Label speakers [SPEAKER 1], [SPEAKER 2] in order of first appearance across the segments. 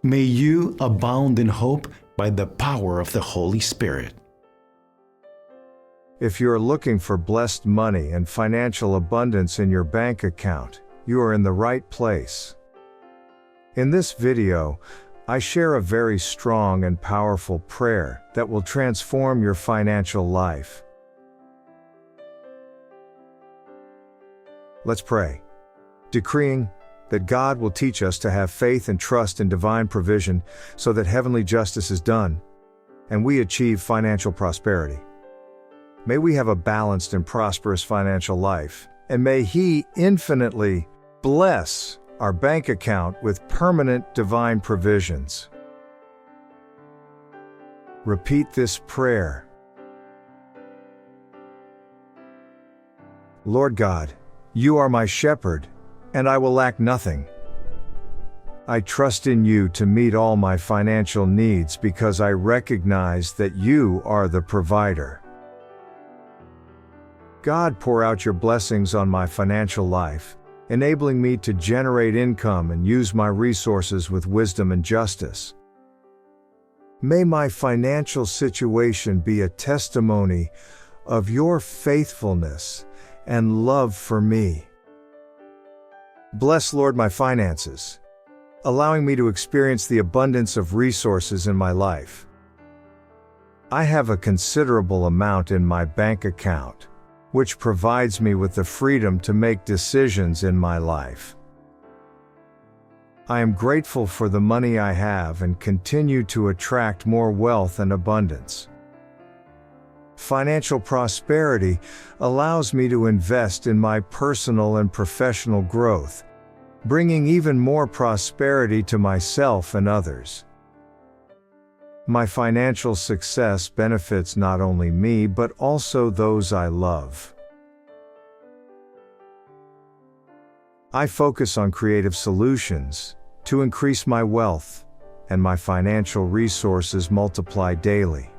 [SPEAKER 1] May you abound in hope by the power of the Holy Spirit.
[SPEAKER 2] If you are looking for blessed money and financial abundance in your bank account, you are in the right place. In this video, I share a very strong and powerful prayer that will transform your financial life. Let's pray. Decreeing that God will teach us to have faith and trust in divine provision so that heavenly justice is done, and we achieve financial prosperity. May we have a balanced and prosperous financial life, and may He infinitely bless our bank account with permanent divine provisions. Repeat this prayer. Lord God, You are my shepherd, and I will lack nothing. I trust in You to meet all my financial needs because I recognize that You are the provider. God, pour out Your blessings on my financial life, enabling me to generate income and use my resources with wisdom and justice. May my financial situation be a testimony of Your faithfulness and love for me. Bless, Lord, my finances, allowing me to experience the abundance of resources in my life. I have a considerable amount in my bank account, which provides me with the freedom to make decisions in my life. I am grateful for the money I have and continue to attract more wealth and abundance. Financial prosperity allows me to invest in my personal and professional growth, bringing even more prosperity to myself and others. My financial success benefits not only me but also those I love. I focus on creative solutions to increase my wealth, and my financial resources multiply daily.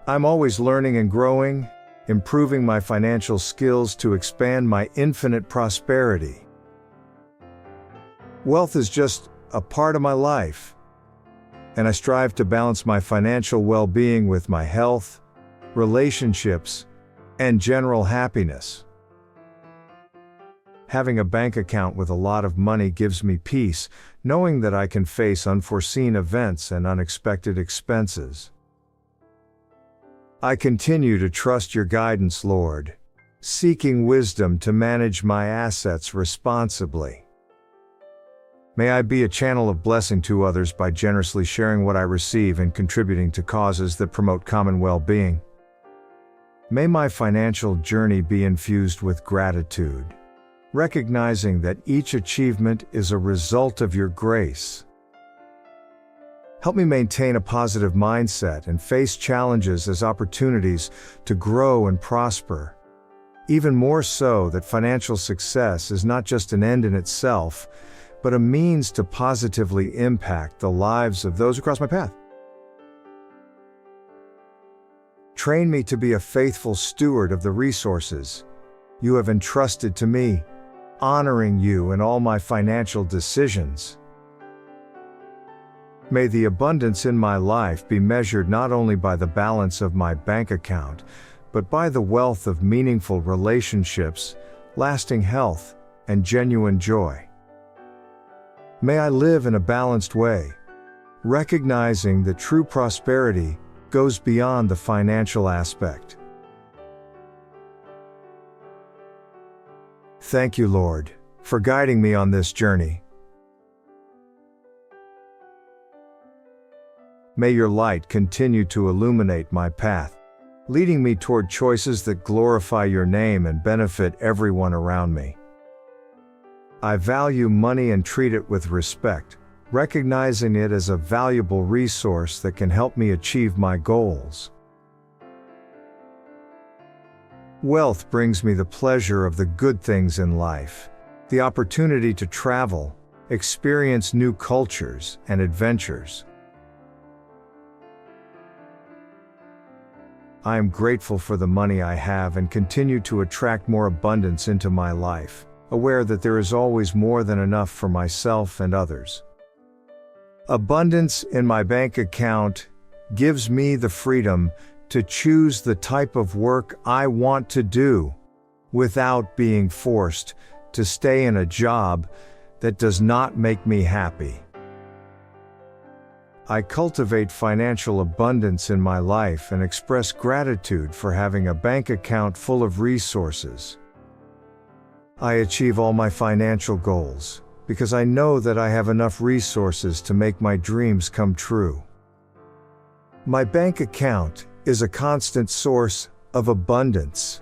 [SPEAKER 2] I'm always learning and growing, improving my financial skills to expand my infinite prosperity. Wealth is just a part of my life, and I strive to balance my financial well-being with my health, relationships, and general happiness. Having a bank account with a lot of money gives me peace, knowing that I can face unforeseen events and unexpected expenses. I continue to trust Your guidance, Lord, seeking wisdom to manage my assets responsibly. May I be a channel of blessing to others by generously sharing what I receive and contributing to causes that promote common well-being. May my financial journey be infused with gratitude, recognizing that each achievement is a result of Your grace. Help me maintain a positive mindset and face challenges as opportunities to grow and prosper. Even more so that financial success is not just an end in itself, but a means to positively impact the lives of those who cross my path. Train me to be a faithful steward of the resources You have entrusted to me, honoring You in all my financial decisions. May the abundance in my life be measured not only by the balance of my bank account, but by the wealth of meaningful relationships, lasting health, and genuine joy. May I live in a balanced way, recognizing that true prosperity goes beyond the financial aspect. Thank You, Lord, for guiding me on this journey. May Your light continue to illuminate my path, leading me toward choices that glorify Your name and benefit everyone around me. I value money and treat it with respect, recognizing it as a valuable resource that can help me achieve my goals. Wealth brings me the pleasure of the good things in life, the opportunity to travel, experience new cultures and adventures. I am grateful for the money I have and continue to attract more abundance into my life, aware that there is always more than enough for myself and others. Abundance in my bank account gives me the freedom to choose the type of work I want to do without being forced to stay in a job that does not make me happy. I cultivate financial abundance in my life and express gratitude for having a bank account full of resources. I achieve all my financial goals because I know that I have enough resources to make my dreams come true. My bank account is a constant source of abundance,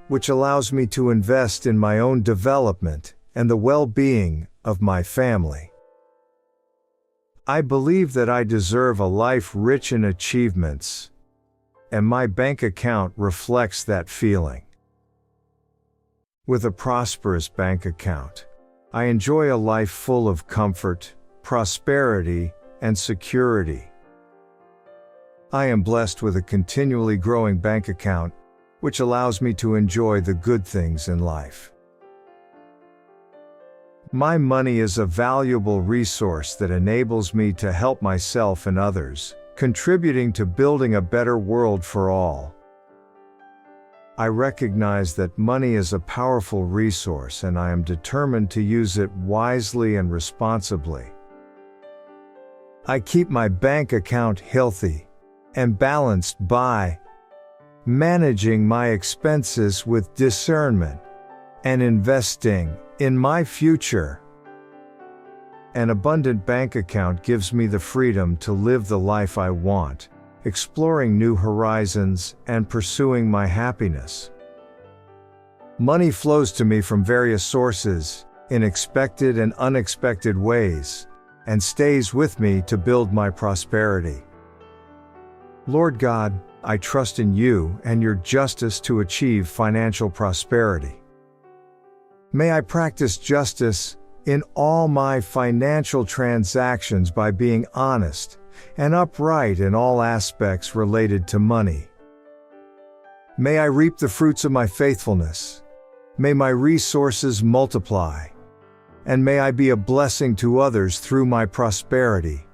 [SPEAKER 2] which allows me to invest in my own development and the well-being of my family. I believe that I deserve a life rich in achievements, and my bank account reflects that feeling. With a prosperous bank account, I enjoy a life full of comfort, prosperity, and security. I am blessed with a continually growing bank account, which allows me to enjoy the good things in life. My money is a valuable resource that enables me to help myself and others, contributing to building a better world for all. I recognize that money is a powerful resource and I am determined to use it wisely and responsibly. I keep my bank account healthy and balanced by managing my expenses with discernment and investing in my future. An abundant bank account gives me the freedom to live the life I want, exploring new horizons and pursuing my happiness. Money flows to me from various sources, in expected and unexpected ways, and stays with me to build my prosperity. Lord God, I trust in you and your justice to achieve financial prosperity. May I practice justice in all my financial transactions by being honest and upright in all aspects related to money. May I reap the fruits of my faithfulness. May my resources multiply, and may I be a blessing to others through my prosperity.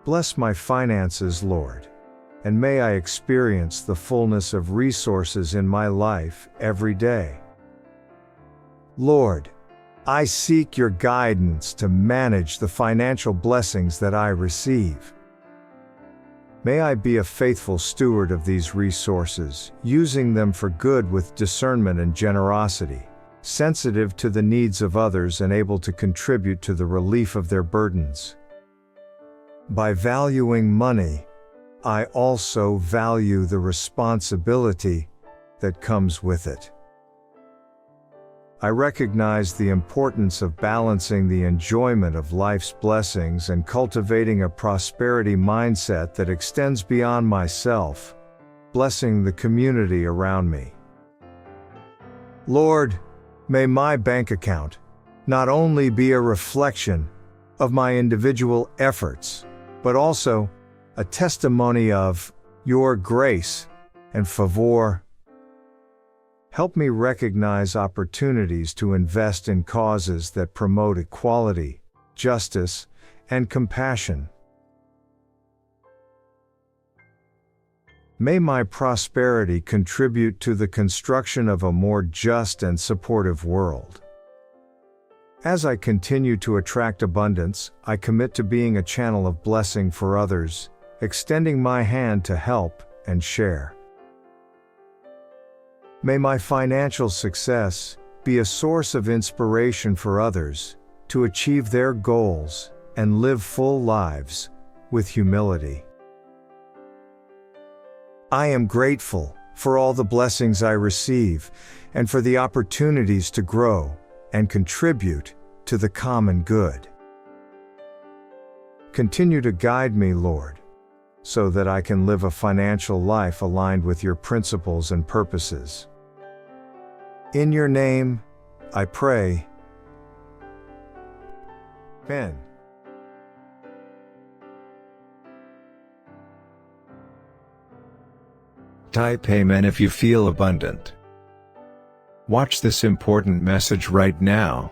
[SPEAKER 2] Bless my finances, Lord, and may I experience the fullness of resources in my life every day. Lord, I seek your guidance to manage the financial blessings that I receive. May I be a faithful steward of these resources, using them for good with discernment and generosity, sensitive to the needs of others and able to contribute to the relief of their burdens. By valuing money, I also value the responsibility that comes with it. I recognize the importance of balancing the enjoyment of life's blessings and cultivating a prosperity mindset that extends beyond myself, blessing the community around me. Lord, may my bank account not only be a reflection of my individual efforts, but also a testimony of your grace and favor. Help me recognize opportunities to invest in causes that promote equality, justice, and compassion. May my prosperity contribute to the construction of a more just and supportive world. As I continue to attract abundance, I commit to being a channel of blessing for others, extending my hand to help and share. May my financial success be a source of inspiration for others to achieve their goals and live full lives with humility. I am grateful for all the blessings I receive and for the opportunities to grow and contribute to the common good. Continue to guide me, Lord, so that I can live a financial life aligned with your principles and purposes. In your name, I pray. Amen.
[SPEAKER 3] Type Amen if you feel abundant. Watch this important message right now.